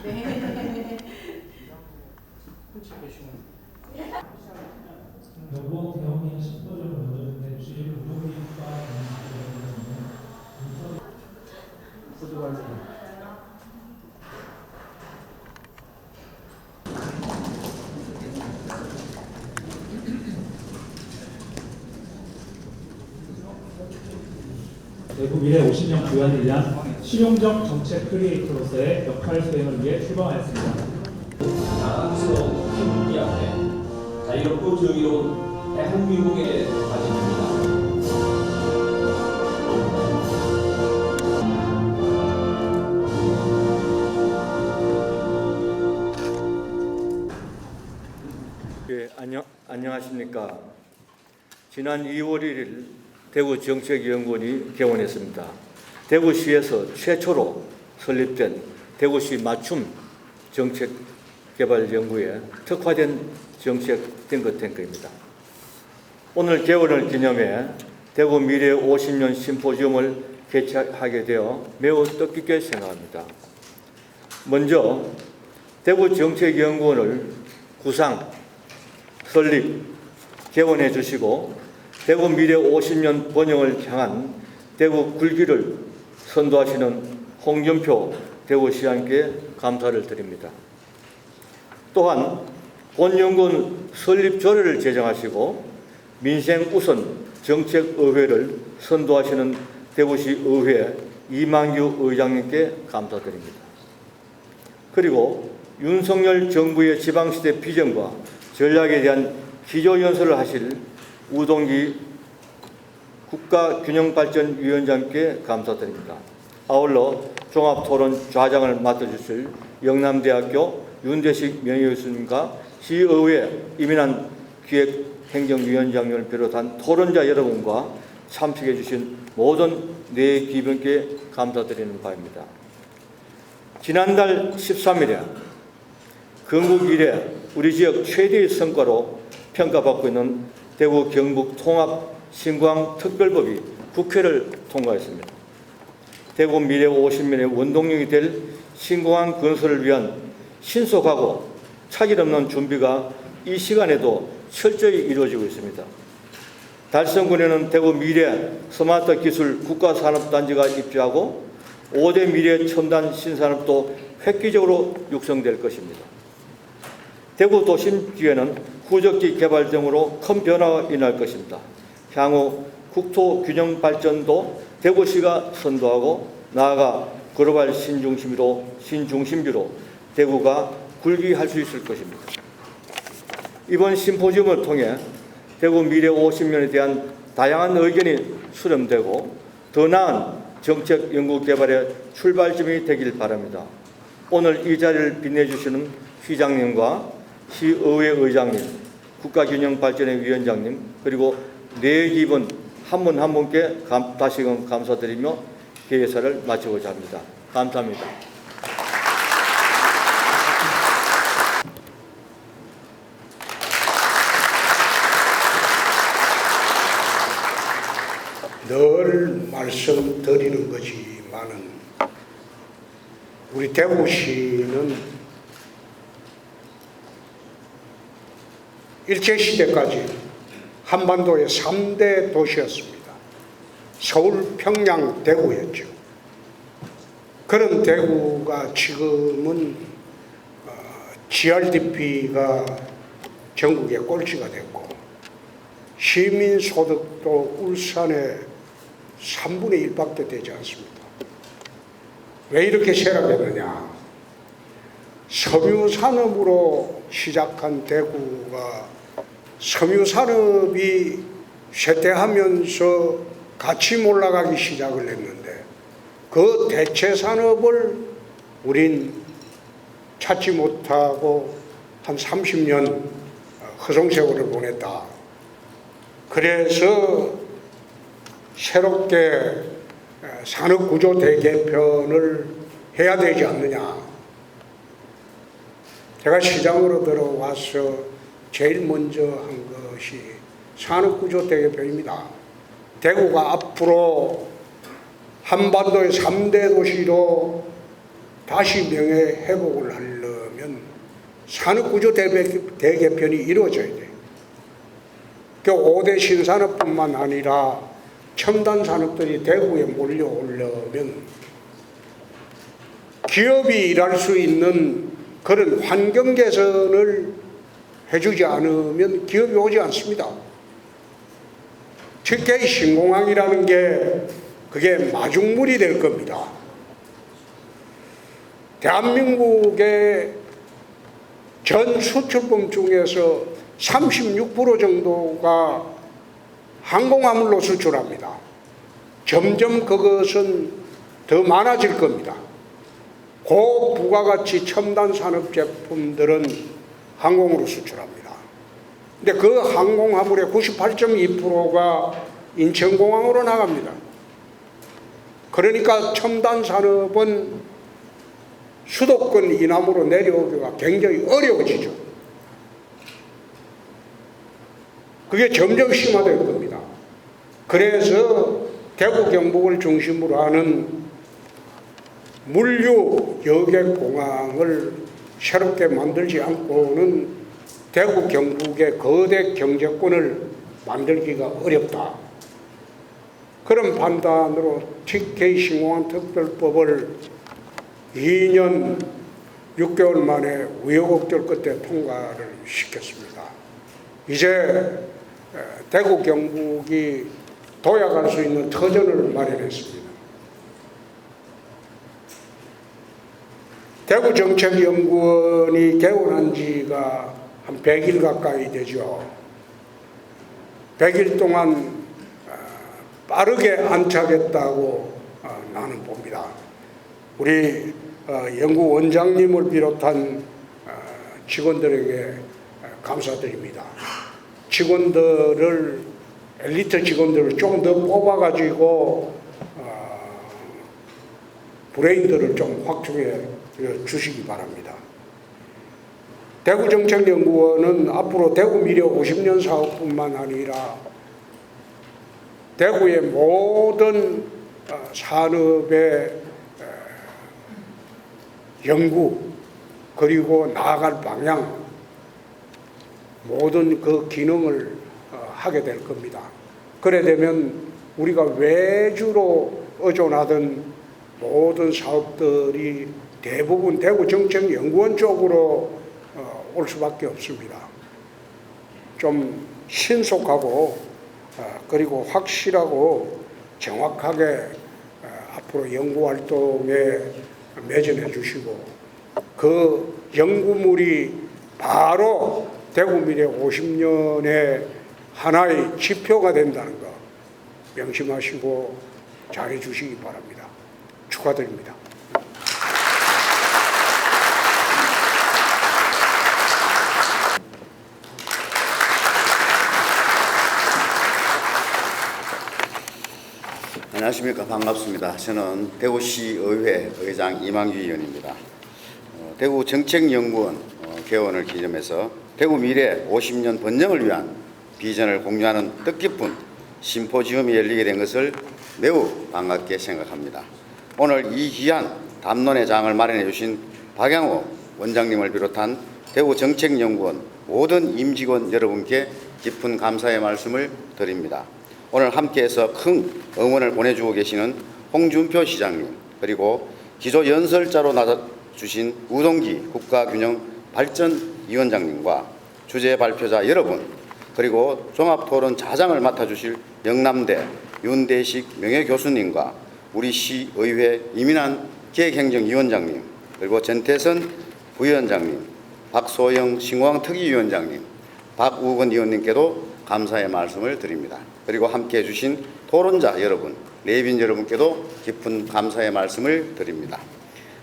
네. 여보 대원이 10도를 넣었는데 주일 우동이과 대구 미래 50년 구현을 위한 실용적 정책 크리에이터로서의 역할 수행을 위해 출범하였습니다. 자랑스러운 태극기 앞에 자유롭고 정의로운 대한민국에 가집니다. 예, 안녕하십니까. 지난 2월 1일 대구 정책연구원이 개원했습니다. 대구시에서 최초로 설립된 대구시 맞춤 정책개발연구에 특화된 정책 탱크탱크입니다. 오늘 개원을 기념해 대구 미래 50년 심포지움을 개최하게 되어 매우 뜻깊게 생각합니다. 먼저 대구 정책연구원을 구상, 설립, 개원해 주시고 대구 미래 50년 번영을 향한 대구 굴기를 선도하시는 홍준표 대구시장께 감사를 드립니다. 또한 본 연구원 설립 조례를 제정하시고 민생 우선 정책의회를 선도하시는 대구시 의회 이만규 의장님께 감사드립니다. 그리고 윤석열 정부의 지방시대 비전과 전략에 대한 기조연설을 하실 우동기 국가균형발전위원장께 감사드립니다. 아울러 종합토론 좌장을 맡아주실 영남대학교 윤대식 명예교수님과 시의회 이민환 기획행정위원장님을 비롯한 토론자 여러분과 참석해 주신 모든 내기분께 감사드리는 바입니다. 지난달 13일에 건국 이래 우리 지역 최대의 성과로 평가받고 있는 대구 경북 통합 신광 특별법이 국회를 통과했습니다. 대구 미래 50년의 원동력이 될 신공항 건설을 위한 신속하고 차질 없는 준비가 이 시간에도 철저히 이루어지고 있습니다. 달성군에는 대구 미래 스마트 기술 국가산업단지가 입주하고 5대 미래 첨단 신산업도 획기적으로 육성될 것입니다. 대구 도심 지역에는 후적지 개발 등으로 큰 변화가 일어날 것입니다. 향후 국토 균형 발전도 대구시가 선도하고 나아가 글로벌 신중심지로 대구가 굴기할 수 있을 것입니다. 이번 심포지움을 통해 대구 미래 50년에 대한 다양한 의견이 수렴되고 더 나은 정책 연구 개발의 출발점이 되길 바랍니다. 오늘 이 자리를 빛내주시는 시장님과 시의회 의장님, 국가균형발전의 위원장님, 그리고 네 기분 한 분 한 분께 다시금 감사드리며 개회사를 마치고자 합니다. 감사합니다. 늘 말씀드리는 거지만은 우리 대구시는 일제시대까지 한반도의 3대 도시였습니다. 서울, 평양, 대구였죠. 그런 대구가 지금은 GRDP가 전국의 꼴찌가 됐고 시민소득도 울산의 3분의 1밖에 되지 않습니다. 왜 이렇게 쇠락했느냐? 섬유산업으로 시작한 대구가 섬유산업이 쇠퇴하면서 같이 몰아가기 시작을 했는데 그 대체산업을 우린 찾지 못하고 한 30년 허송세월을 보냈다. 그래서 새롭게 산업구조 대개편을 해야 되지 않느냐. 제가 시장으로 들어와서 제일 먼저 한 것이 산업구조 대개편입니다. 대구가 앞으로 한반도의 3대 도시로 다시 명예 회복을 하려면 산업구조 대개편이 이루어져야 돼요. 그 5대 신산업뿐만 아니라 첨단 산업들이 대구에 몰려오려면 기업이 일할 수 있는 그런 환경 개선을 해주지 않으면 기업이 오지 않습니다. 특히 신공항이라는 게 그게 마중물이 될 겁니다. 대한민국의 전 수출품 중에서 36% 정도가 항공화물로 수출합니다. 점점 그것은 더 많아질 겁니다. 고부가가치 첨단 산업 제품들은 항공으로 수출합니다. 근데 그 항공화물의 98.2%가 인천공항으로 나갑니다. 그러니까 첨단 산업은 수도권 이남으로 내려오기가 굉장히 어려워지죠. 그게 점점 심화될 겁니다. 그래서 대구 경북을 중심으로 하는 물류 여객공항을 새롭게 만들지 않고는 대구 경북의 거대 경제권을 만들기가 어렵다. 그런 판단으로 TK 신공항 특별법을 2년 6개월 만에 우여곡절 끝에 통과를 시켰습니다. 이제 대구 경북이 도약할 수 있는 터전을 마련했습니다. 대구정책연구원이 개원한 지가 한 100일 가까이 되죠. 100일 동안 빠르게 안착했다고 나는 봅니다. 우리 연구원장님을 비롯한 직원들에게 감사드립니다. 직원들을 엘리트 직원들을 좀 더 뽑아가지고 브레인들을 좀 확충해 주시기 바랍니다. 대구정책연구원은 앞으로 대구 미래 50년 사업뿐만 아니라 대구의 모든 산업의 연구 그리고 나아갈 방향 모든 그 기능을 하게 될 겁니다. 그래 되면 우리가 외주로 의존하던 모든 사업들이 대부분 대구정책연구원 쪽으로 올 수밖에 없습니다. 좀 신속하고 그리고 확실하고 정확하게 앞으로 연구활동에 매진해 주시고 그 연구물이 바로 대구 미래 50년의 하나의 지표가 된다는 거 명심하시고 잘해 주시기 바랍니다. 축하드립니다. 안녕하십니까. 반갑습니다. 저는 대구시의회 의장 이만규 의원입니다. 대구정책연구원 개원을 기념해서 대구 미래 50년 번영을 위한 비전을 공유하는 뜻깊은 심포지움이 열리게 된 것을 매우 반갑게 생각합니다. 오늘 이 귀한 담론의 장을 마련해 주신 박양호 원장님을 비롯한 대구정책연구원 모든 임직원 여러분께 깊은 감사의 말씀을 드립니다. 오늘 함께해서 큰 응원을 보내주고 계시는 홍준표 시장님, 그리고 기조연설자로 나서주신 우동기 국가균형발전위원장님과 주제 발표자 여러분, 그리고 종합토론 자장을 맡아주실 영남대 윤대식 명예교수님과 우리 시의회 이민환 기획행정위원장님, 그리고 전태선 부위원장님, 박소영 신공항 특위위원장님, 박우건 의원님께도 감사의 말씀을 드립니다. 그리고 함께해 주신 토론자 여러분, 내빈 여러분께도 깊은 감사의 말씀을 드립니다.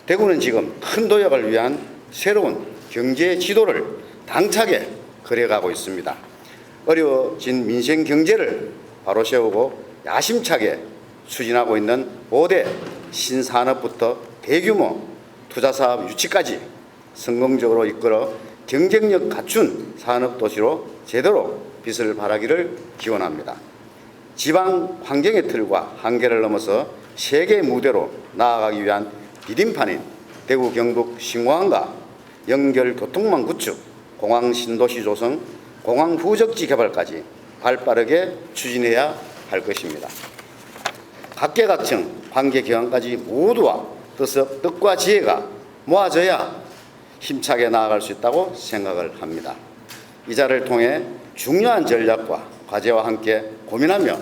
대구는 지금 큰 도약을 위한 새로운 경제 지도를 당차게 그려가고 있습니다. 어려워진 민생 경제를 바로 세우고 야심차게 추진하고 있는 5대 신산업부터 대규모 투자사업 유치까지 성공적으로 이끌어 경쟁력 갖춘 산업도시로 제대로 빛을 발하기를 기원합니다. 지방 환경의 틀과 한계를 넘어서 세계 무대로 나아가기 위한 디딤판인 대구 경북 신공항과 연결 교통망 구축, 공항 신도시 조성, 공항 후적지 개발까지 발빠르게 추진해야 할 것입니다. 각계각층, 관계기관까지 모두와 뜻과 지혜가 모아져야 힘차게 나아갈 수 있다고 생각을 합니다. 이 자리를 통해 중요한 전략과 과제와 함께 고민하며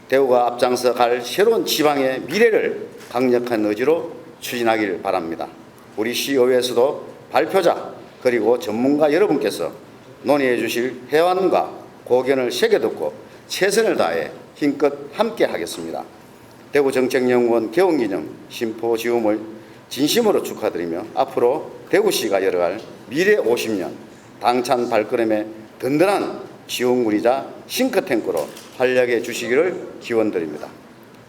대구가 앞장서 갈 새로운 지방의 미래를 강력한 의지로 추진하길 바랍니다. 우리 시의회에서도 발표자 그리고 전문가 여러분께서 논의해 주실 해안과 고견을 새겨듣고 최선을 다해 힘껏 함께 하겠습니다. 대구정책연구원 개원기념 심포지움을 진심으로 축하드리며 앞으로 대구시가 열어갈 미래 50년 당찬 발걸음의 든든한 지원군이자 싱크탱크로 활약해 주시기를 기원드립니다.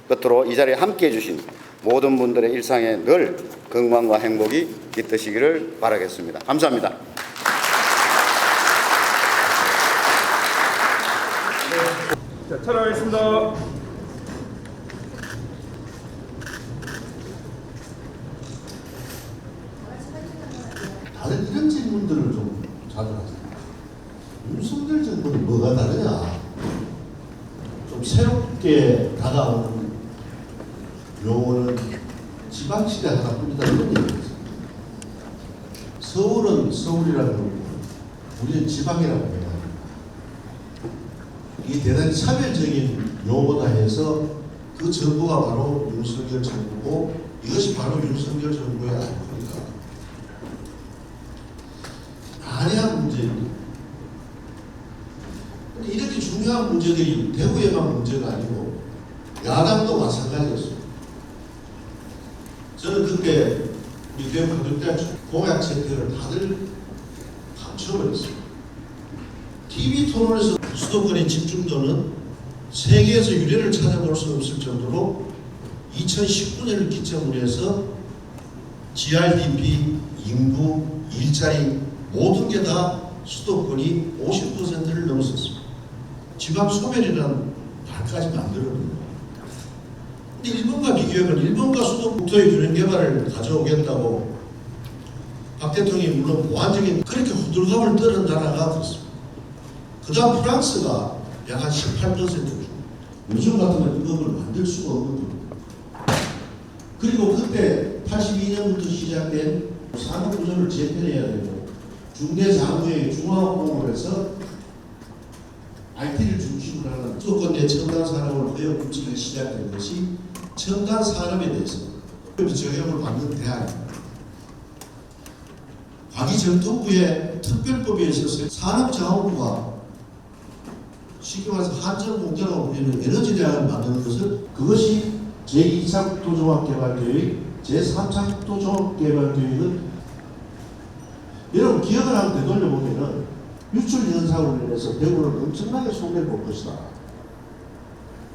끝으로 이 자리에 함께해 주신 모든 분들의 일상에 늘 건강과 행복이 깃드시기를 바라겠습니다. 감사합니다. 자, 촬영하겠습니다. 다른 이런 질문들을 좀 자주 하잖아요. 윤석열 정부는 뭐가 다르냐? 좀 새롭게 다가오는 용어는 지방시대 하나뿐이다 이런 얘기죠. 서울은 서울이라고 그러고 우리는 지방이라고 해요. 이게 대단히 차별적인 용어다 해서 그 정부가 바로 윤석열 정부고 이것이 바로 윤석열 정부의 아이콘이다. 난해한 문제입니다. 근데 이렇게 중요한 문제들이 대구에만 문제가 아니고 야당도 마찬가지였습니다. 저는 그때 우리 대구 가덕대학 공약 채택을 다들 감춰버렸습니다. TV 토론에서 수도권의 집중도는 세계에서 유례를 찾아볼 수 없을 정도로 2019년을 기점으로 해서 GRDP, 인구, 일자리 모든 게 다 수도권이 50%를 넘었었습니다. 지방 소멸이라는 말까지 만들어냅니다. 근데 일본과 비교하면 일본과 수도국토의 균형 개발을 가져오겠다고 박 대통령이 물론 보완적인 그렇게 호들갑을 떠는 나라가 됐습니다. 그 다음 프랑스가 약 한 18% 줍니다. 요즘 같으면 그걸 만들 수가 없거든요. 그리고 그때 82년부터 시작된 산업구조를 재편해야 되고 중대장부의 중화공을 해서 IT를 중심으로 하는 수도권 내 첨단 산업을 허용 구축이 시작된 것이 첨단 산업에 대해서 적용을 받는 대안입니다. 과기정통부의 특별법에 있어서 산업자원부가 쉽게 말해서 한전공장으로 불리는 에너지 대안을 만드는 것을 그것이 제2차 국토종합개발계획, 제3차 국토종합개발계획은 여러분 기억을 한번 되돌려 보면은 유출 현상으로 인해서 대구를 엄청나게 손해를 볼 것이다.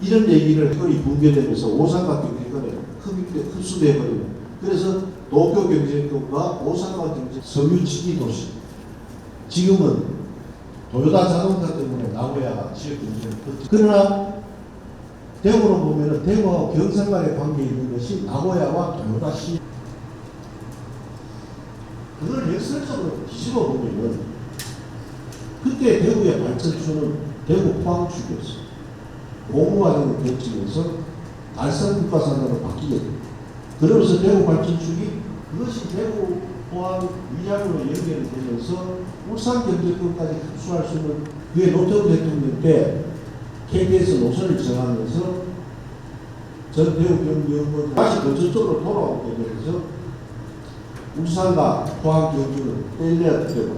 이런 얘기를 거의 붕괴되면서 오산과 경쟁권에 흡수되어버리는 그래서 도쿄 경쟁권과 오산과 경쟁 섬유지기 도시 지금은 도요타 자동차 때문에 나고야 지역 경쟁이 컸죠. 그러나 대구로 보면은 대구와 경상 간의 관계에 있는 것이 나고야와 도요타 시 그걸 역설적으로 뒤집어 보면은 그때 대구의 발전추는 대구 포항축이었어요. 고무과정을 거치면서 달성 국가산업으로 바뀌게 됩니다. 그러면서 대구 발전축이 그것이 대구 포항 위장으로 연결이 되면서 울산 경제권까지 흡수할 수 있는 그게 노태우 대통령 때 KTX 노선을 정하면서 전 대구 경기연구원 다시 건설적으로 돌아오게 되면서 울산과 포항 경주는 뗄래야 되고